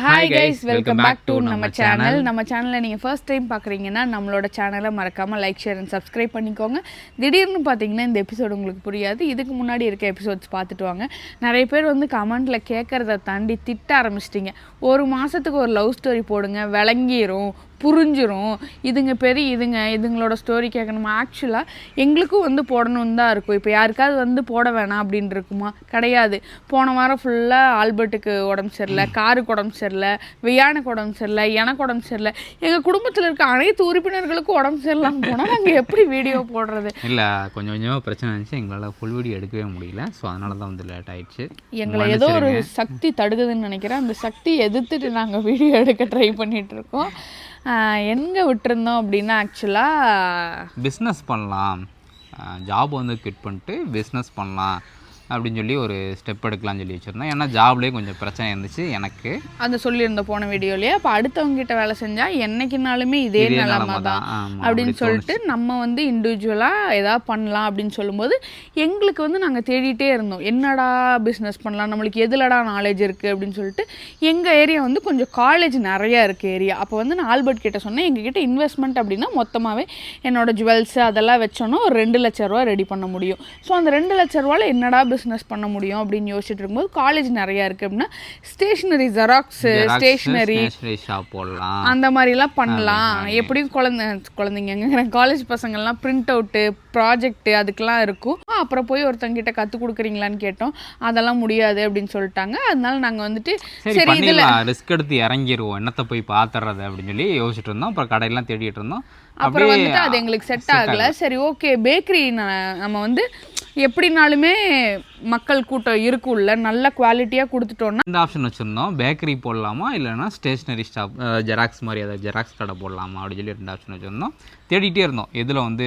Hi guys, welcome back to நம்ம channel. நம்ம சேனலை நீங்கள் ஃபர்ஸ்ட் டைம் பார்க்குறீங்கன்னா நம்மளோட சேனலை மறக்காமல் லைக், ஷேர் அண்ட் சப்ஸ்கிரைப் பண்ணிக்கோங்க. திடீர்னு பார்த்தீங்கன்னா இந்த எபிசோடு உங்களுக்கு புரியாது. இதுக்கு முன்னாடி இருக்க எபிசோட்ஸ் பார்த்துட்டு வாங்க. நிறைய பேர் வந்து கமெண்ட்டில் கேட்குறத தாண்டி திட்ட ஆரம்பிச்சிட்டிங்க. ஒரு மாதத்துக்கு ஒரு லவ் ஸ்டோரி போடுங்க, விளங்கிரும், புரிஞ்சிரும். இதுங்களோட ஸ்டோரி கேட்கணுமா? ஆக்சுவலாக எங்களுக்கும் வந்து போடணுன்னு தான் இருக்கும். இப்போ யாருக்காவது வந்து போட வேணாம் அப்படின்னு இருக்குமா? கிடையாது. போன வாரம் ஃபுல்லாக ஆல்பர்ட்டுக்கு உடம்பு சரியில்லை, காருக்கு உடம்பு சரியில்லை, வியானுக்கு உடம்பு சரியில்லை, எனக்கு உடம்பு சரியில்லை. எங்கள் குடும்பத்தில் இருக்க அனைத்து உறுப்பினர்களுக்கும் உடம்பு சரியில்லாமல் போனால் நாங்கள் எப்படி வீடியோ போடுறது? இல்லை, கொஞ்சம் கொஞ்சமாக பிரச்சனை இருந்துச்சு. எங்களால் ஃபுல் வீடியோ எடுக்கவே முடியல. ஸோ அதனால தான் வந்து லேட் ஆகிடுச்சு. எங்களை ஏதோ ஒரு சக்தி தடுக்குதுன்னு நினைக்கிறேன். அந்த சக்தி எதிர்த்துட்டு நாங்கள் வீடியோ எடுக்க ட்ரை பண்ணிகிட்ருக்கோம். எங்கே விட்டுருந்தோம் அப்படின்னா, ஆக்சுவலாக பிஸ்னஸ் பண்ணலாம், ஜாப் வந்து குவிட் பண்ணிட்டு பிஸ்னஸ் பண்ணலாம் அப்படின்னு சொல்லி ஒரு ஸ்டெப் எடுக்கலாம்னு சொல்லி வச்சுருந்தோம். ஏன்னா ஜாப்லேயே கொஞ்சம் பிரச்சனை இருந்துச்சு எனக்கு. அதை சொல்லியிருந்தோம் போன வீடியோலேயே. அப்போ அடுத்தவங்ககிட்ட வேலை செஞ்சால் என்னைக்குனாலுமே இதே நிலைமை தான் அப்படின்னு சொல்லிட்டு நம்ம வந்து இண்டிவிஜுவலாக எதாவது பண்ணலாம் அப்படின்னு சொல்லும்போது எங்களுக்கு வந்து நாங்கள் தேடிட்டே இருந்தோம். என்னடா பிஸ்னஸ் பண்ணலாம், நம்மளுக்கு எதுலடா நாலேஜ் இருக்குது அப்படின்னு சொல்லிட்டு. எங்கள் ஏரியா வந்து கொஞ்சம் காலேஜ் நிறையா இருக்குது ஏரியா. அப்போ வந்து நான் ஆல்பர்ட் கிட்ட சொன்னேன், எங்ககிட்ட இன்வெஸ்ட்மெண்ட் அப்படின்னா மொத்தமாகவே என்னோடய ஜுவல்ஸு அதெல்லாம் வச்சோன்னா ஒரு 2 லட்ச ரூபா ரெடி பண்ண முடியும். ஸோ அந்த 2 லட்ச ரூபாவில் என்னடா பிஸ்னஸ் பண்ண முடியும் அப்படின்னு யோசிச்சுட்டு இருக்கும்போது காலேஜ் நிறையா இருக்குது அப்படின்னா ஸ்டேஷ்னரி, ஜெராக்ஸு, ஸ்டேஷ்னரி ஷாப் போடலாம், அந்த மாதிரிலாம் பண்ணலாம். எப்படியும் குழந்தைங்க காலேஜ் பசங்கள்லாம் பிரிண்ட் அவுட்டு, ப்ராஜெக்ட்டு அதுக்கெல்லாம் இருக்கும். அப்புறம் போய் ஒருத்தங்கிட்ட கற்றுக் கொடுக்குறீங்களான்னு கேட்டோம். அதெல்லாம் முடியாது அப்படின்னு சொல்லிட்டாங்க. அதனால நாங்கள் வந்துட்டு சரி இதில் ரிஸ்க் எடுத்து இறங்கிடுவோம், என்னத்தை போய் பார்த்துறது அப்படின்னு சொல்லி யோசிச்சுட்டு இருந்தோம். அப்புறம் கடையெல்லாம் தேடிட்டு இருந்தோம். அப்புறம் வந்துட்டு அது எங்களுக்கு செட் ஆகலை. சரி ஓகே, பேக்கரி நம்ம வந்து எப்படினாலுமே மக்கள் கூட்டம் இருக்குள்ள, நல்ல குவாலிட்டியாக கொடுத்துட்டோன்னா இந்த ஆப்ஷன் வச்சுருந்தோம். பேக்கரி போடலாமா இல்லைன்னா ஸ்டேஷ்னரி ஷாப், ஜெராக்ஸ் மாதிரி அதாவது ஜெராக்ஸ் கடை போடலாமா அப்படின்னு சொல்லி 2 ஆப்ஷன் வச்சுருந்தோம். தேடிகிட்டே இருந்தோம் எதில் வந்து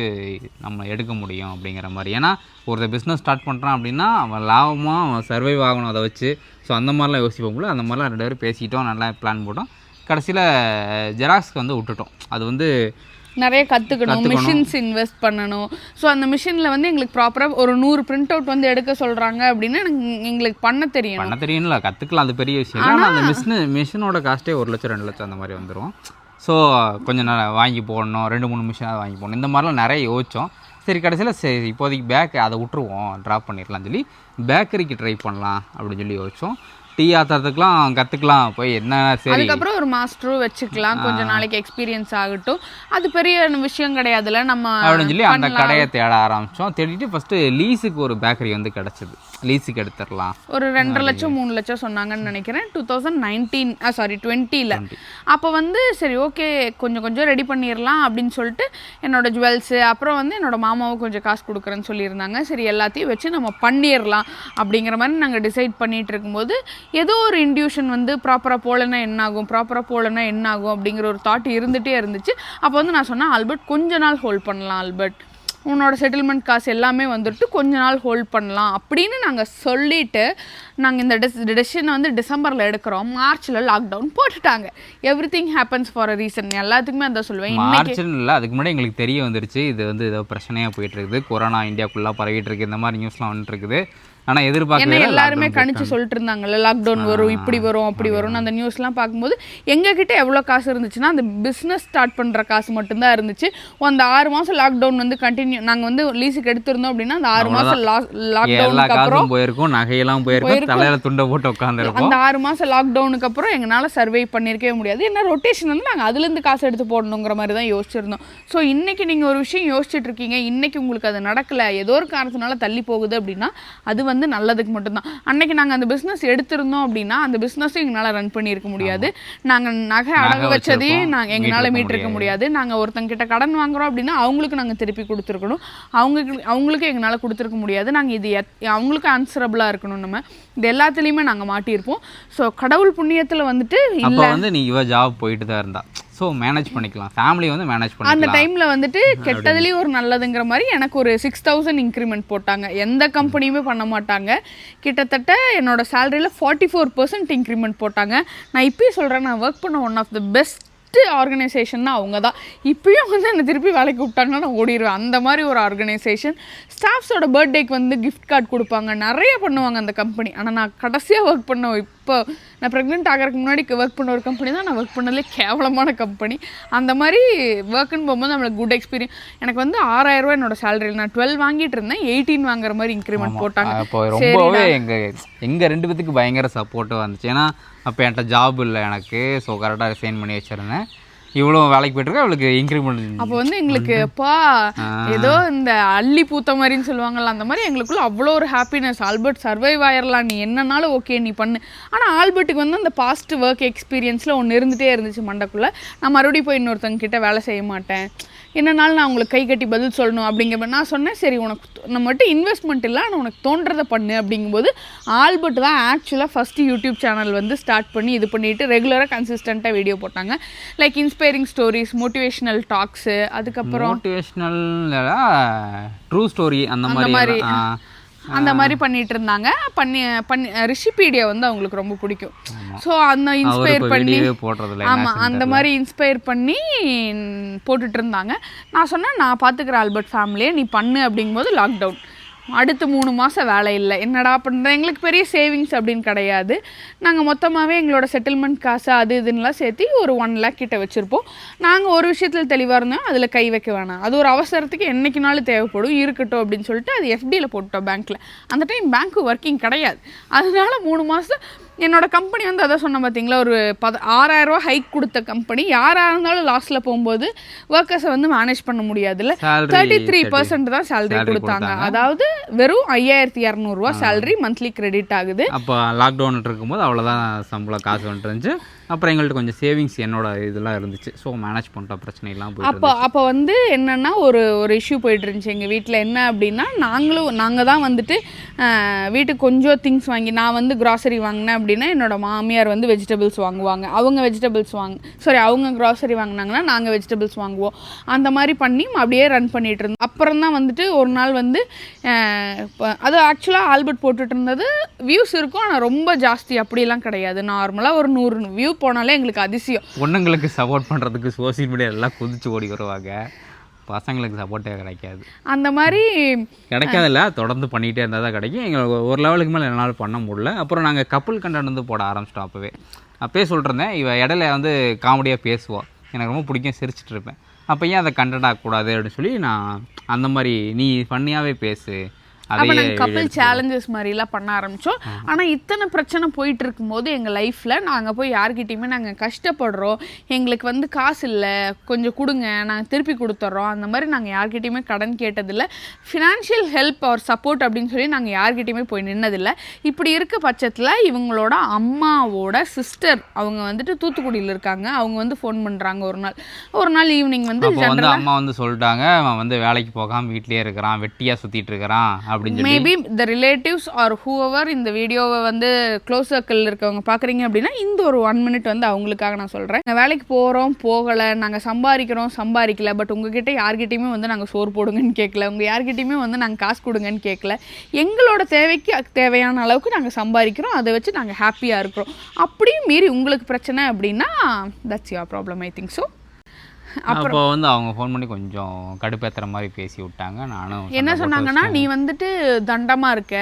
நம்ம எடுக்க முடியும் அப்படிங்கிற மாதிரி. ஏன்னா ஒருத்தர் பிஸ்னஸ் ஸ்டார்ட் பண்ணுறான் அப்படின்னா அவன் லாபமாக அவன் சர்வைவ் ஆகணும் அதை வச்சு. ஸோ அந்த மாதிரிலாம் யோசிப்போம்ல. அந்த மாதிரிலாம் 2 பேரும் பேசிக்கிட்டோம், நல்லா பிளான் போட்டோம். கடைசியில் ஜெராக்ஸ்க்கு வந்து விட்டுட்டோம். அது வந்து நிறைய கற்றுக்கணும், மிஷின்ஸ் இன்வெஸ்ட் பண்ணணும். ஸோ அந்த மிஷினில் வந்து எங்களுக்கு ப்ராப்பராக ஒரு 100 பிரிண்ட் அவுட் வந்து எடுக்க சொல்கிறாங்க அப்படின்னா எங்களுக்கு பண்ண தெரியும்ல. கற்றுக்கலாம், அது பெரிய விஷயம். ஆனால் அந்த மிஷினோட காஸ்ட்டே 1 லட்சம் 2 லட்சம் அந்த மாதிரி வந்துடும். ஸோ கொஞ்சம் நல்லா வாங்கி போடணும், 2-3 மிஷினாக வாங்கி போடணும். இந்த மாதிரிலாம் நிறைய யோசித்தோம். சரி கடைசியில் சரி இப்போதைக்கு அதை விட்டுருவோம், ட்ராப் பண்ணிடலாம் சொல்லி பேக்கரிக்கு ட்ரை பண்ணலாம் அப்படின்னு சொல்லி யோசித்தோம். டீ ஆத்துறதுக்குலாம் கற்றுக்கலாம் போய் என்ன. சரி அதுக்கப்புறம் ஒரு மாஸ்டரும் வச்சுக்கலாம், கொஞ்சம் நாளைக்கு எக்ஸ்பீரியன்ஸ் ஆகட்டும், அது பெரிய விஷயம் கிடையாதுல்ல நம்ம அப்படின்னு சொல்லி அந்த கடையை தேட ஆரம்பித்தோம். தேடிட்டு ஃபஸ்ட்டு லீஸுக்கு ஒரு பேக்கரி வந்து கிடச்சிது. லீஸுக்கு எடுத்துடலாம். ஒரு 2.5 லட்சம் 3 லட்சம் சொன்னாங்கன்னு நினைக்கிறேன் 2020. அப்போ வந்து சரி ஓகே கொஞ்சம் ரெடி பண்ணிடலாம் அப்படின்னு சொல்லிட்டு என்னோடய ஜுவல்ஸு, அப்புறம் வந்து என்னோடய மாமாவும் கொஞ்சம் காசு கொடுக்குறேன்னு சொல்லியிருந்தாங்க. சரி எல்லாத்தையும் வச்சு நம்ம பண்ணிடலாம் அப்படிங்கிற மாதிரி நாங்கள் டிசைட் பண்ணிகிட்டு இருக்கும்போது ஏதோ ஒரு இன்டியூஷன் வந்து ப்ராப்பராக போகலன்னா என்ன ஆகும் அப்படிங்கிற ஒரு தாட் இருந்துகிட்டே இருந்துச்சு. அப்போ வந்து நான் சொன்னேன், ஆல்பர்ட் கொஞ்ச நாள் ஹோல்ட் பண்ணலாம், ஆல்பர்ட் உன்னோட செட்டில்மெண்ட் காசு எல்லாமே வந்துட்டு கொஞ்ச நாள் ஹோல்ட் பண்ணலாம் அப்படின்னு நாங்கள் சொல்லிவிட்டு நாங்கள் இந்த டெசிஷனை வந்து டிசம்பரில் எடுக்கிறோம். மார்ச்சில் லாக்டவுன் போட்டுட்டாங்க. Everything happens for a reason. எல்லாத்துக்குமே அதான் சொல்லுவேன். மார்ச்சில் இல்லை, அதுக்கு முன்னாடி எங்களுக்கு தெரிய வந்துருச்சு இது வந்து ஏதோ பிரச்சனையாக போயிட்டு இருக்குது, கொரோனா இந்தியாவுக்குள்ளே பரவிட்டு இருக்குது, இந்த மாதிரி நியூஸ்லாம் வந்துட்டு இருக்குது. ஆனால் எதிர்பார்க்க எல்லாருமே கணிச்சு சொல்லிட்டு இருந்தாங்கல்ல, லாக்டவுன் வரும், இப்படி வரும், அப்படி வரும்னு. அந்த நியூஸ்லாம் பார்க்கும்போது எங்ககிட்ட எவ்வளோ காசு இருந்துச்சுன்னா அந்த பிஸ்னஸ் ஸ்டார்ட் பண்ணுற காசு மட்டும்தான் இருந்துச்சு. அந்த 6 மாதம் லாக்டவுன் வந்து கண்டினியூ நாங்கள் வந்து லீஸுக்கு எடுத்திருந்தோம் அப்படின்னா அந்த 6 மாதம் லாக்டவுனுக்கு அப்புறம் போயிருக்கும், நகையெல்லாம் போயிருக்கும், தலையில துண்டை போட்டு உட்காந்துருக்கும். அந்த 6 மாதம் லாக்டவுனுக்கு அப்புறம் எங்களால் சர்வை பண்ணியிருக்கவே முடியாது. ஏன்னா ரொட்டேஷன் வந்து நாங்கள் அதுலேருந்து காசு எடுத்து போடணுங்கிற மாதிரி தான் யோசிச்சிருந்தோம். ஸோ இன்றைக்கி நீங்கள் ஒரு விஷயம் யோசிச்சுட்டு இருக்கீங்க, இன்றைக்கி உங்களுக்கு அது நடக்கலை, ஏதோ ஒரு காரணத்தினால தள்ளி போகுது அப்படின்னா அது வந்து நல்லதுக்கு மட்டும்தான். அன்னைக்கு நாங்கள் அந்த பிஸ்னஸ் எடுத்திருந்தோம் அப்படின்னா அந்த பிஸ்னஸும் எங்களால் ரன் பண்ணியிருக்க முடியாது. நாங்கள் நகை அடகு வச்சதையும் எங்களால் மீட்டிருக்க முடியாது. நாங்கள் ஒருத்தங்கிட்ட கடன் வாங்குறோம் அப்படின்னா அவங்களுக்கு நாங்கள் திருப்பி கொடுத்துருக்கணும், அவங்களுக்கு எங்களால் கொடுத்துருக்க முடியாது. நாங்கள் இது அவங்களுக்கு ஆன்சரபிளாக இருக்கணும். நம்ம இது எல்லாத்துலேயுமே நாங்கள் மாட்டியிருப்போம். ஸோ கடவுள் புண்ணியத்தில் வந்துட்டு இப்போ வந்து நீ ஜாப் போயிட்டு தான் இருந்தா, ஸோ மேனேஜ் பண்ணிக்கலாம், ஃபேமிலி வந்து மேனேஜ் பண்ணிக்கலாம். அந்த டைமில் வந்துட்டு கெட்டதுலேயும் ஒரு நல்லதுங்கிற மாதிரி எனக்கு ஒரு 6,000 இன்க்ரிமெண்ட் போட்டாங்க. எந்த கம்பெனியுமே பண்ண மாட்டாங்க. கிட்டத்தட்ட என்னோட சேலரியில் 44% இன்க்ரிமெண்ட் போட்டாங்க. நான் இப்போயும் சொல்கிறேன், நான் ஒர்க் பண்ண ஒன் ஆஃப் த பெஸ்ட் ஆர்கனைசேஷன்னா அவங்க தான். இப்பயும் வந்து என்னை திருப்பி வேலைக்கு விட்டாங்கன்னா நான் ஓடிடுவேன். அந்த மாதிரி ஒரு ஆர்கனைசேஷன். ஸ்டாஃப்ஸோட பர்த்டேக்கு வந்து கிஃப்ட் கார்டு கொடுப்பாங்க, நிறைய பண்ணுவாங்க அந்த கம்பெனி. ஆனால் நான் கடைசியாக ஒர்க் பண்ண, இப்போ நான் ப்ரெக்னென்ட் ஆகிறதுக்கு முன்னாடி ஒர்க் பண்ண ஒரு கம்பெனி தான் நான் ஒர்க் பண்ணதுலே கேவலமான கம்பெனி. அந்த மாதிரி ஒர்க்குன்னு போகும்போது நம்மளுக்கு குட் எக்ஸ்பீரியன்ஸ். எனக்கு வந்து 6,000 ரூபா என்னோட சேலரி. நான் 12 வாங்கிட்டு இருந்தேன், 18 வாங்குற மாதிரி இன்க்ரிமெண்ட் போட்டாங்க. அப்போ ரொம்பவே எங்கள் 2 பேத்துக்கு பயங்கர சப்போர்ட்டாக இருந்துச்சு. ஏன்னா அப்போ என்கிட்ட ஜாப் இல்லை எனக்கு. ஸோ கரெக்டாக ரிசைன் பண்ணி வச்சுருந்தேன். இவ்வளோ வேலைக்கு போயிட்டுருக்கா, அவளுக்கு இன்க்ரிமெண்ட். அப்போ வந்து எங்களுக்கு அப்பா ஏதோ இந்த அள்ளி பூத்த மாதிரின்னு சொல்லுவாங்கல்ல, அந்த மாதிரி எங்களுக்குள்ள அவ்வளோ ஒரு ஹாப்பினஸ். ஆல்பர்ட் சர்வைவ் ஆயிடலாம், நீ என்னன்னாலும் ஓகே நீ பண்ணு. ஆனால் ஆல்பர்ட்டுக்கு வந்து அந்த பாஸ்ட் ஒர்க் எக்ஸ்பீரியன்ஸில் ஒன்று இருந்துகிட்டே இருந்துச்சு மண்டக்குள்ளே. நான் மறுபடியும் போய் இன்னொருத்தங்க கிட்ட வேலை செய்ய மாட்டேன், என்னன்னாலும் நான் உங்களுக்கு கை கட்டி பதில் சொல்லணும் அப்படிங்கிற. நான் சொன்னேன், சரி உனக்கு நம்மகிட்ட இன்வெஸ்ட்மெண்ட் இல்லை, ஆனால் உனக்கு தோன்றதை பண்ணு அப்படிங்கும்போது ஆல்பர்ட் தான் ஆக்சுவலாக ஃபஸ்ட்டு யூடியூப் சேனல் வந்து ஸ்டார்ட் பண்ணி இது பண்ணிவிட்டு ரெகுலராக கன்சிஸ்டண்ட்டாக வீடியோ போட்டாங்க. Like inspiring stories, motivational tax, அதுக்கப்புறம் மோட்டிவேஷ்னல் ட்ரூ ஸ்டோரி அந்த மாதிரி பண்ணிட்டு இருந்தாங்க. ரிஷிபீடியா வந்து அவங்களுக்கு ரொம்ப பிடிக்கும். ஸோ அந்த இன்ஸ்பயர் பண்ணி ஆமாம் அந்த மாதிரி இன்ஸ்பயர் பண்ணி போட்டுட்டு இருந்தாங்க. நான் சொன்னேன், நான் பார்த்துக்கிறேன் ஆல்பர்ட் ஃபேமிலியை, நீ பண்ணு அப்படிங்கும்போது லாக்டவுன். அடுத்து 3 மாதம் வேலை இல்லை. என்னடா பண்ணுறேன், எங்களுக்கு பெரிய சேவிங்ஸ் அப்படின்னு கிடையாது. நாங்கள் மொத்தமாகவே எங்களோட செட்டில்மெண்ட் காசு அது இதுன்னெலாம் சேர்த்து ஒரு 1 lakh கிட்ட வச்சுருப்போம். நாங்கள் ஒரு விஷயத்தில் தெளிவாக இருந்தோம், அதில் கை வைக்க வேணாம், அது ஒரு அவசரத்துக்கு என்றைக்குனாலும் தேவைப்படும், இருக்கட்டும் அப்படின்னு சொல்லிட்டு அது எஃப்டியில் போட்டோம் பேங்க்கில். அந்த டைம் பேங்க்கு ஒர்க்கிங் கிடையாது. அதனால 3 மாதம் என்னோட கம்பெனி வந்து அதான் சொன்ன பார்த்தீங்களா, ஒரு 6,000 ரூபா ஹைக் கொடுத்த கம்பெனி. யாராக இருந்தாலும் லாஸ்ட்டில் போகும்போது ஒர்க்கர்ஸை வந்து மேனேஜ் பண்ண முடியாதுல்ல. 33% தான் சேலரி கொடுத்தாங்க. அதாவது வெறும் 5,200 ரூபா சேலரி மந்த்லி கிரெடிட் ஆகுது. அப்போ லாக்டவுன் இருக்கும்போது அவ்வளோதான் சம்பளம் காசு வந்துட்டு இருந்துச்சு. அப்புறம் எங்கள்கிட்ட கொஞ்சம் சேவிங்ஸ் என்னோட இதெல்லாம் இருந்துச்சு. ஸோ மேனேஜ் பண்ணிட்டோம், பிரச்சனை இல்லாமல் போயிட்டு. அப்போ வந்து என்னென்னா ஒரு இஷ்யூ போயிட்டு இருந்துச்சு எங்கள் வீட்டில். என்ன அப்படின்னா, நாங்கள் தான் வந்துட்டு வீட்டுக்கு கொஞ்சம் திங்ஸ் வாங்கி, நான் வந்து கிராசரி வாங்கினேன் அப்படின்னா என்னோட மாமியார் வந்து வெஜிடபிள்ஸ் வாங்குவாங்க, அவங்க வெஜிடபிள்ஸ் அவங்க கிராசரி வாங்கினாங்கன்னா நாங்கள் வெஜிடபிள்ஸ் வாங்குவோம். அந்த மாதிரி பண்ணி அப்படியே ரன் பண்ணிகிட்டு இருந்தோம். அப்புறம் தான் வந்துட்டு ஒரு நாள் வந்து அது ஆக்சுவலாக ஆல்பர்ட் போட்டுட்டு இருந்தது வியூஸ் இருக்கும், ஆனால் ரொம்ப ஜாஸ்தி அப்படிலாம் கிடையாது. நார்மலாக ஒரு 100 வியூ போனாலே எங்களுக்கு அதிசயம். பொண்ணுங்களுக்கு சப்போர்ட் பண்ணுறதுக்கு சோசியல் மீடியா எல்லாம் குதிச்சு ஓடி வருவாங்க, பசங்களுக்கு சப்போர்ட்டே கிடைக்காது. அந்த மாதிரி கிடைக்காதில்ல, தொடர்ந்து பண்ணிகிட்டே இருந்தால் தான் கிடைக்கும். எங்களுக்கு ஒரு லெவலுக்கு மேலே என்னால் பண்ண முடியல. அப்புறம் நாங்கள் கப்புள் கண்டென்ட் வந்து போட ஆரம்பிச்சிட்டோம். அப்போவே சொல்லிட்டுருந்தேன், இவன் இடையில வந்து காமெடியாக பேசுவோம், எனக்கு ரொம்ப பிடிக்கும், சிரிச்சிட்டு இருப்பேன். அப்போ ஏன் அதை கண்டென்ட் ஆகக்கூடாது அப்படின்னு சொல்லி நான் அந்த மாதிரி நீ ஃபன்னியாகவே பேசு. அப்போ நாங்கள் கப்பிள் சேலஞ்சஸ் மாதிரிலாம் பண்ண ஆரம்பித்தோம். ஆனால் இத்தனை பிரச்சனை போயிட்டு இருக்கும்போது எங்கள் லைஃப்பில் நாங்கள் போய் யார்கிட்டையுமே நாங்கள் கஷ்டப்படுறோம், எங்களுக்கு வந்து காசு இல்லை, கொஞ்சம் கொடுங்க, நாங்கள் திருப்பி கொடுத்துட்றோம், அந்த மாதிரி நாங்கள் யார்கிட்டையுமே கடன் கேட்டதில்லை. ஃபினான்ஷியல் ஹெல்ப் ஆர் சப்போர்ட் அப்படின்னு சொல்லி நாங்கள் யார்கிட்டையுமே போய் நின்னதில்லை. இப்படி இருக்க பட்சத்தில் இவங்களோட அம்மாவோட சிஸ்டர் அவங்க வந்துட்டு தூத்துக்குடியில் இருக்காங்க. அவங்க வந்து ஃபோன் பண்ணுறாங்க ஒரு நாள் ஈவினிங் வந்து அம்மா வந்து சொல்லிட்டாங்க, அவன் வந்து வேலைக்கு போகாமல் வீட்லேயே இருக்கிறான், வெட்டியாக சுற்றிட்டு இருக்கிறான். Maybe the relatives or whoever இந்த வீடியோவை வந்து க்ளோஸ் சர்க்கிளில் இருக்கவங்க பார்க்குறீங்க அப்படின்னா இந்த ஒரு 1 minute வந்து அவங்களுக்காக நான் சொல்கிறேன். நாங்கள் வேலைக்கு போகிறோம் போகலை, நாங்கள் சம்பாதிக்கல, பட் உங்ககிட்ட யார்கிட்டையுமே வந்து நாங்கள் சோறு போடுங்கன்னு கேட்கல, உங்கள் யார்கிட்டையுமே வந்து நாங்கள் காசு கொடுங்கன்னு கேட்கல. எங்களோட தேவைக்கு தேவையான அளவுக்கு நாங்கள் சம்பாதிக்கிறோம், அதை வச்சு நாங்கள் ஹாப்பியாக இருக்கிறோம். அப்படியும் மீறி உங்களுக்கு பிரச்சனை அப்படின்னா that's your problem, I think so. அப்போ வந்து அவங்க ஃபோன் பண்ணி கொஞ்சம் கடுப்பேற்றுற மாதிரி பேசி விட்டாங்க. நானும் என்ன சொன்னாங்கன்னா, நீ வந்துட்டு தண்டமாக இருக்க,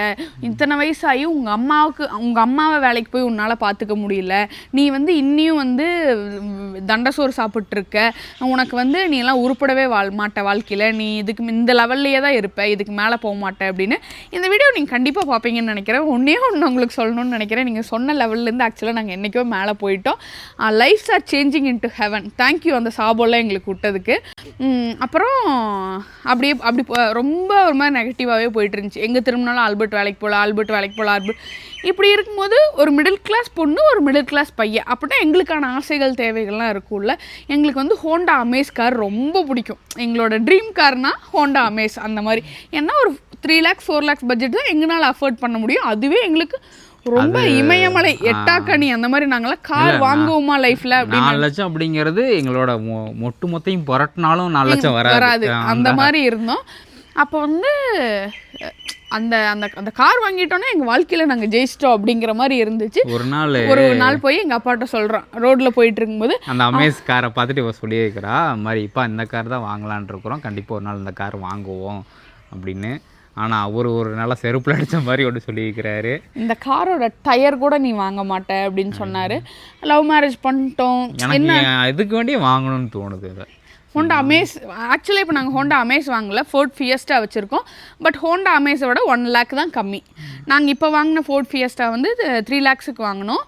இத்தனை வயசாகி உங்கள் அம்மாவை வேலைக்கு போய் உன்னால் பார்த்துக்க முடியல, நீ வந்து இன்னியும் வந்து தண்டசோறு சாப்பிட்ருக்க, உனக்கு வந்து நீ எல்லாம் உருப்படவே மாட்ட வாழ்க்கையில், நீ இதுக்கு இந்த லெவல்லையே தான் இருப்ப, இதுக்கு மேலே போக மாட்டேன் அப்படின்னு. இந்த வீடியோ நீங்கள் கண்டிப்பாக பார்ப்பீங்கன்னு நினைக்கிறேன். ஒன்றே ஒன்று உங்களுக்கு சொல்லணும்னு நினைக்கிறேன். நீங்கள் சொன்ன லெவல்லேருந்து ஆக்சுவலாக நாங்கள் என்றைக்கோ மேலே போயிட்டோம். Life's are changing into heaven. Thank you அந்த சாபோல எங்களுக்கு விட்டதுக்கு. அப்புறம் அப்படி ரொம்ப ஒரு மாதிரி நெகட்டிவாகவே போயிட்டு இருந்துச்சு. எங்கே திரும்பினாலும் ஆல்பர்ட் வேலைக்கு போகல. இப்படி இருக்கும்போது ஒரு மிடில் கிளாஸ் பொண்ணு, ஒரு மிடில் கிளாஸ் பையன், அப்படின்னா எங்களுக்கான ஆசைகள் தேவைகள்லாம் இருக்கும்ல. எங்களுக்கு வந்து ஹோண்டா அமேஸ் கார் ரொம்ப பிடிக்கும். எங்களோட ட்ரீம் கார்னா ஹோண்டா அமேஸ் அந்த மாதிரி. ஏன்னா ஒரு 3 lakhs 4 lakhs பட்ஜெட் தான் எங்களால் அஃபோர்ட் பண்ண முடியும். அதுவே எங்களுக்கு ரொம்ப இமயமலை எட்டாக்கணி அந்த மாதிரி நாங்களாம் கார் வாங்குவோமா லைஃப்ல. 4 லட்சம் அப்படிங்கிறது எங்களோட மொத்தையும் புரட்டினாலும் 4 லட்சம் வராது. அந்த மாதிரி இருந்தோம். அப்போ வந்து அந்த அந்த அந்த கார் வாங்கிட்டோன்னா எங்கள் வாழ்க்கையில் நாங்கள் ஜெயிச்சிட்டோம் அப்படிங்கிற மாதிரி இருந்துச்சு. ஒரு நாள் போய் எங்கள் அப்பாட்ட சொல்கிறோம், ரோட்டில் போயிட்டு இருக்கும்போது அந்த அமேஸ் காரை பார்த்துட்டு இவ சொல்லியிருக்கிறா, அது மாதிரி இப்போ இந்த கார் தான் வாங்கலான் இருக்கிறோம், கண்டிப்பாக ஒரு நாள் இந்த கார் வாங்குவோம் அப்படின்னு. ஆனால் அவர் ஒரு நாளாக செருப்பில் அடித்த மாதிரி ஒன்று சொல்லியிருக்கிறாரு, இந்த காரோட டயர் கூட நீ வாங்க மாட்ட அப்படின்னு சொன்னார். லவ் மேரேஜ் பண்ணிட்டோம். எனக்கு இதுக்கு வேண்டியே வாங்கணும்னு தோணுது. அதை ஹோண்டா அமேஸ் ஆக்சுவலாக இப்போ நாங்கள் ஹோண்டா அமேஸ் வாங்கல, ஃபோர்ட் ஃபியஸ்டா வச்சுருக்கோம். பட் ஹோண்டா அமேஸை விட 1 lakh தான் கம்மி. நாங்கள் இப்போ வாங்கின ஃபோர்ட் ஃபியஸ்டா வந்து 3 lakhsக்கு வாங்கினோம்.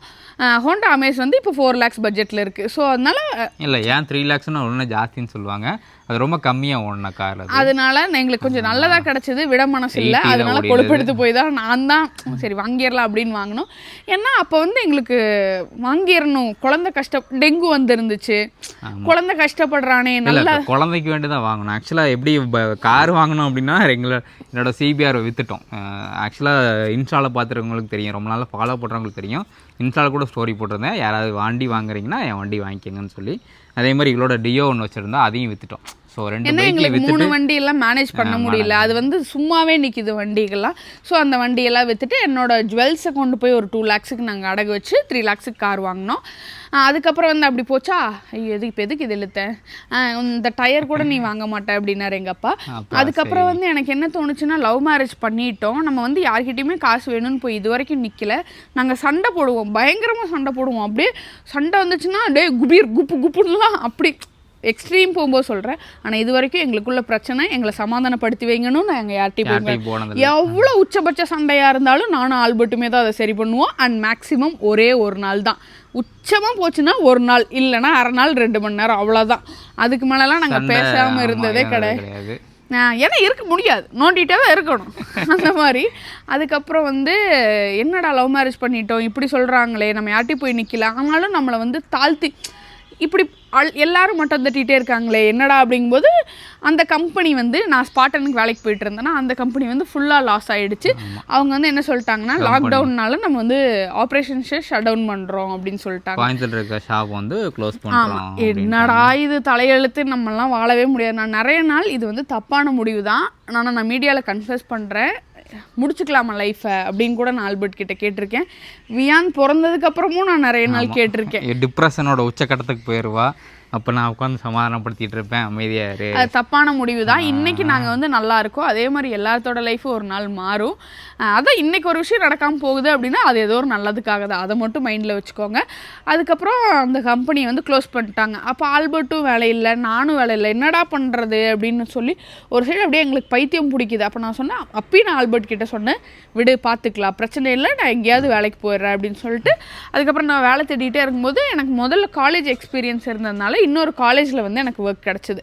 ஹோண்டா அமேஸ் வந்து இப்போ 4 lakhs பட்ஜெட்டில் இருக்குது. ஸோ அதனால இல்லை, ஏன் 3 lakhsன்னு ஒன்று ஜாஸ்தின்னு சொல்லுவாங்க, அது ரொம்ப கம்மியாக ஓடின கார். அதனால எங்களுக்கு கொஞ்சம் நல்லதாக கிடச்சிது, விட மனசு இல்லை. அதனால கொழுப்பெடுத்து போய் தான் நான் தான் சரி வாங்கிடலாம் அப்படின்னு வாங்கினோம். ஏன்னா அப்போ வந்து எங்களுக்கு வாங்கிடணும், குழந்தை டெங்கு வந்துருந்துச்சு, குழந்தை கஷ்டப்படுறானே, நல்லா குழந்தைக்கு வேண்டி தான் வாங்கணும். ஆக்சுவலாக எப்படி கார் வாங்கணும் அப்படின்னா என்னோட சிபிஆர் விற்றுட்டோம். ஆக்சுவலாக இன்ஸ்டாவில் பார்த்துருக்கவங்களுக்கு தெரியும், ரொம்ப நாளாக ஃபாலோ பண்ணுறவங்களுக்கு தெரியும். இன்ஸ்டாவில் கூட ஸ்டோரி போட்டிருந்தேன், யாராவது வண்டி வாங்குறீங்கன்னா என் வண்டி வாங்கிக்கங்கன்னு சொல்லி. அதே மாதிரி இவளோட டியோ ஒன்று வச்சுருந்தா அதையும் விற்றுட்டோம். ஸோ 2 எங்களுக்கு 3 வண்டியெல்லாம் மேனேஜ் பண்ண முடியல, அது வந்து சும்மாவே நிற்கிது வண்டிகள்லாம். ஸோ அந்த வண்டியெல்லாம் விற்றுட்டு என்னோட ஜுவல்ஸை கொண்டு போய் ஒரு 2 lakhsக்கு நாங்கள் அடகு வச்சு 3 lakhsக்கு கார் வாங்கினோம். அதுக்கப்புறம் வந்து அப்படி போச்சா, ஐயோ எதுக்கு இது இழுத்தேன், இந்த டயர் கூட நீ வாங்க மாட்டே அப்படின்னாரு எங்கள் அப்பா. அதுக்கப்புறம் வந்து எனக்கு என்ன தோணுச்சுன்னா, லவ் மேரேஜ் பண்ணிட்டோம், நம்ம வந்து யார்கிட்டையுமே காசு வேணும்னு போய் இது வரைக்கும் நிற்கல. நாங்கள் சண்டை போடுவோம், பயங்கரமாக சண்டை போடுவோம். அப்படியே சண்டை வந்துச்சுன்னா அப்படியே குபீர் குப்புன்னுலாம் அப்படி எக்ஸ்ட்ரீம் போகும்போது சொல்கிறேன். ஆனால் இது வரைக்கும் எங்களுக்குள்ள பிரச்சனை, எங்களை சமாதானப்படுத்தி வைங்கன்னு நாங்கள் யார்கிட்டையும் எவ்வளோ உச்சபட்ச சண்டையாக இருந்தாலும் நானும் ஆல்பர்ட்டுமே தான் அதை சரி பண்ணுவோம். அண்ட் மேக்ஸிமம் ஒரே ஒரு நாள் தான், உச்சமாக போச்சுன்னா ஒரு நாள், இல்லைன்னா அரை நாள் 2 மணி நேரம், அவ்வளோதான். அதுக்கு மேலெலாம் நாங்கள் பேசாமல் இருந்ததே கிடையாது. ஏன்னா இருக்க முடியாது, நோண்டிகிட்டே தான் இருக்கணும் அந்த மாதிரி. அதுக்கப்புறம் வந்து என்னடா லவ் மேரேஜ் பண்ணிட்டோம் இப்படி சொல்கிறாங்களே, நம்ம யார்கிட்டையும் போய் நிற்கல, ஆனாலும் நம்மளை வந்து தாழ்த்தி இப்படி எல்லாரும் மட்டும் தட்டிகிட்டே இருக்காங்களே என்னடா அப்படிங்கும்போது, அந்த கம்பெனி வந்து நான் ஸ்பாட்டனுக்கு வேலைக்கு போயிட்டு இருந்தேன்னா அந்த கம்பெனி வந்து ஃபுல்லாக லாஸ் ஆகிடுச்சு. அவங்க வந்து என்ன சொல்லிட்டாங்கன்னா, லாக்டவுன்னால நம்ம வந்து ஆப்ரேஷன்ஸை ஷட் டவுன் பண்ணுறோம் அப்படின்னு சொல்லிட்டாங்க. ஷாப் வந்து க்ளோஸ் பண்ணுறோம். என்னடா இது தலையெழுத்து, நம்மளாம் வாழவே முடியாது. நான் நிறைய நாள் இது வந்து தப்பான முடிவு தான், நான் மீடியாவில் கன்ஃபஸ் பண்ணுறேன், முடிச்சுக்கலாமா லைஃப்பை அப்படின்னு கூட நான் ஆல்பர்ட் கிட்ட கேட்டிருக்கேன். வியான் பிறந்ததுக்கு அப்புறமும் நான் நிறைய நாள் கேட்டிருக்கேன். டிப்ரெஷனோட உச்சக்கட்டத்துக்கு போயிடுவா, அப்போ நான் உட்காந்து சமாதானப்படுத்திட்டு இருப்பேன், அமைதியாக. அது தப்பான முடிவு தான். இன்றைக்கி நாங்கள் வந்து நல்லா இருக்கோம், அதே மாதிரி எல்லாத்தோட லைஃப்பும் ஒரு நாள் மாறும். அதான் இன்றைக்கி ஒரு விஷயம் நடக்காமல் போகுது அப்படின்னா அது ஏதோ ஒரு நல்லதுக்காக தான், அதை மட்டும் மைண்டில் வச்சுக்கோங்க. அதுக்கப்புறம் அந்த கம்பெனியை வந்து க்ளோஸ் பண்ணிட்டாங்க. அப்போ ஆல்பர்ட்டும் வேலை இல்லை, நானும் வேலை இல்லை, என்னடா பண்ணுறது அப்படின்னு சொல்லி ஒரு சைடு அப்படியே எங்களுக்கு பைத்தியம் பிடிக்குது. அப்போ நான் சொன்னேன், அப்பயும் நான் ஆல்பர்ட் கிட்ட சொன்னேன், விடு பார்த்துக்கலாம், பிரச்சனை இல்லை, நான் எங்கேயாவது வேலைக்கு போயிடுறேன் அப்படின்னு சொல்லிட்டு. அதுக்கப்புறம் நான் வேலை தேடிகிட்டே இருக்கும்போது எனக்கு முதல்ல காலேஜ் எக்ஸ்பீரியன்ஸ் இருந்ததுனால இன்னொரு காலேஜில் வந்து எனக்கு ஒர்க் கிடச்சிது.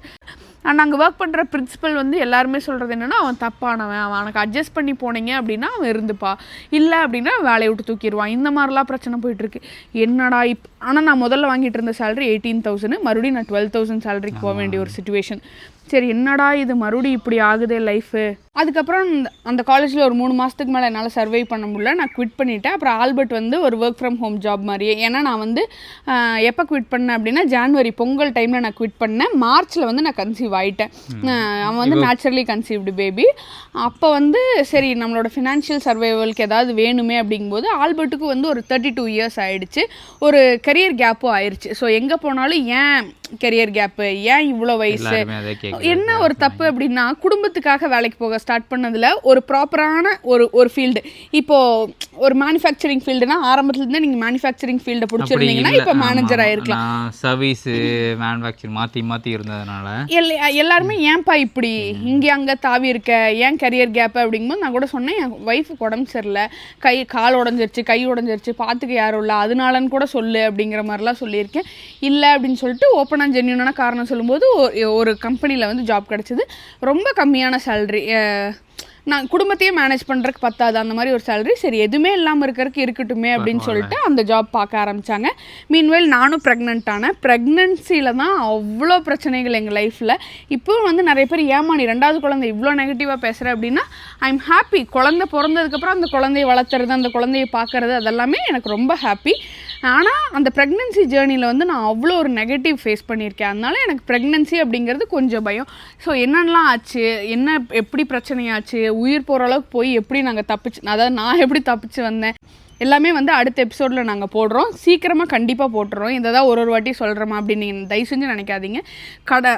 அண்ட் அங்கே ஒர்க் பண்ணுற பிரின்சிபல் வந்து எல்லாருமே சொல்கிறது என்னென்னா, அவன் தப்பானவன், அவனுக்கு அட்ஜஸ்ட் பண்ணி போனீங்க அப்படின்னா அவன் இருந்துப்பா, இல்லை அப்படின்னா வேலையை விட்டு தூக்கிடுவான், இந்த மாதிரிலாம் பிரச்சனை போயிட்டுருக்கு. என்னடா ஆனால் நான் முதல்ல வாங்கிட்டு இருந்த சேலரி 18,000, மறுபடியும் நான் 12,000 சேலரிக்கு போக வேண்டிய ஒரு சுச்சுவேஷன். சரி என்னடா இது மறுபடியும் இப்படி ஆகுதே லைஃபு. அதுக்கப்புறம் அந்த காலேஜில் ஒரு 3 மாதத்துக்கு மேலே என்னால் சர்வை பண்ண முடியல, நான் குவிட் பண்ணிவிட்டேன். அப்புறம் ஆல்பர்ட் வந்து ஒரு ஒர்க் ஃப்ரம் ஹோம் ஜாப் மாதிரியே, ஏன்னா நான் வந்து எப்போ குவிட் பண்ணேன் அப்படின்னா ஜான்வரி பொங்கல் டைமில் நான் குவிட் பண்ணேன். மார்ச்சில் வந்து நான் கன்சீவ் ஆகிட்டேன். அவன் வந்து நேச்சுரலி கன்சீவ்டு பேபி. அப்போ வந்து சரி நம்மளோட ஃபினான்ஷியல் சர்வைவலுக்கு ஏதாவது வேணுமே அப்படிங்கும்போது ஆல்பர்ட்டுக்கு வந்து ஒரு 32 இயர்ஸ் ஆகிடுச்சு, ஒரு கரியர் கேப்பும் ஆயிடுச்சு. ஸோ எங்கே போனாலும் ஏன் கரியர் கேப்பு, ஏன் இவ்வளோ வயசு, என்ன ஒரு தப்பு அப்படின்னா, குடும்பத்துக்காக வேலைக்கு போக ஸ்டார்ட் பண்ணதில் ஒரு ப்ராப்பரான ஒரு ஃபீல்டு. இப்போது ஒரு மேனுஃபேக்சரிங் ஃபீல்டுனா ஆரம்பத்துலேருந்து நீங்கள் மேனுஃபேக்சரிங் ஃபீல்டை பிடிச்சிருந்தீங்கன்னா இப்போ மேனேஜர் ஆகிருக்கலாம். சர்வீஸு மேனுஃபேக்சரிங் மாற்றி இருந்ததுனால எல்லாருமே ஏன்ப்பா இப்படி இங்கே அங்கே தாவி இருக்க, ஏன் கரியர் கேப்பு அப்படிங்கும்போது நான் கூட சொன்னேன், என் ஒய்ஃபுக்கு உடம்பு சரியில்லை, கால் உடஞ்சிருச்சு, கை உடஞ்சிருச்சு, பார்த்துக்க யாரும் இல்லை, அதனாலன்னு கூட சொல்லு அப்படிங்கிற மாதிரிலாம் சொல்லியிருக்கேன். இல்லை அப்படின்னு சொல்லிட்டு ஓப்பனாக ஜென்யூனான காரணம் சொல்லும்போது ஒரு கம்பெனியில் வந்து ஜாப் கிடச்சிது. ரொம்ப கம்மியான சேலரி, நான் குடும்பத்தையே மேனேஜ் பண்ணுறதுக்கு பத்தாது அந்த மாதிரி ஒரு சேலரி. சரி எதுவுமே இல்லாமல் இருக்கிறதுக்கு இருக்கட்டுமே அப்படின்னு சொல்லிட்டு அந்த ஜாப் பார்க்க ஆரம்பித்தாங்க. மீன்வேல் நானும் ப்ரெக்னென்ட் ஆனேன். ப்ரெக்னன்சியில் தான் அவ்வளோ பிரச்சனைகள் எங்கள் லைஃப்பில். இப்போவும் வந்து நிறைய பேர் ஏமாணி 2வது குழந்தை இவ்வளோ நெகட்டிவாக பேசுகிறேன் அப்படின்னா, ஐ எம் ஹாப்பி. குழந்தை பிறந்ததுக்கப்புறம் அந்த குழந்தையை வளர்த்துறது, அந்த குழந்தையை பார்க்குறது, அதெல்லாமே எனக்கு ரொம்ப ஹாப்பி. ஆனால் அந்த ப்ரெக்னன்சி ஜேர்னியில் வந்து நான் அவ்வளோ ஒரு நெகட்டிவ் ஃபேஸ் பண்ணியிருக்கேன். அதனால எனக்கு ப்ரெக்னன்சி அப்படிங்கிறது கொஞ்சம் பயம். ஸோ என்னென்னலாம் ஆச்சு, எப்படி பிரச்சனையாச்சு, உயிர் போகிற அளவுக்கு போய் எப்படி நாங்கள் தப்பிச்சு, அதாவது நான் எப்படி தப்பிச்சு வந்தேன் எல்லாமே வந்து அடுத்த எபிசோடில் நாங்கள் போடுறோம். சீக்கிரமாக கண்டிப்பாக போட்டுறோம். இதை தான் ஒரு வாட்டி சொல்கிறோமா அப்படின்னு நீங்கள் தயவு செஞ்சு நினைக்காதீங்க.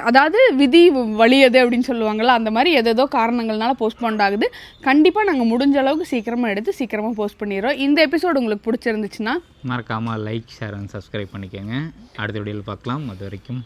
அதாவது விதி வலியது அப்படின்னு சொல்லுவாங்கள்ல, அந்த மாதிரி ஏதேதோ காரணங்கள்னால போஸ்ட்போன் ஆகுது. கண்டிப்பாக நாங்கள் முடிஞ்ச அளவுக்கு சீக்கிரமாக எடுத்து சீக்கிரமாக போஸ்ட் பண்ணிடுறோம். இந்த எபிசோடு உங்களுக்கு பிடிச்சிருந்துச்சுன்னா மறக்காமல் லைக், ஷேர் அண்ட் சப்ஸ்கிரைப் பண்ணிக்கோங்க. அடுத்த வீடியோவில் பார்க்கலாம். அது வரைக்கும்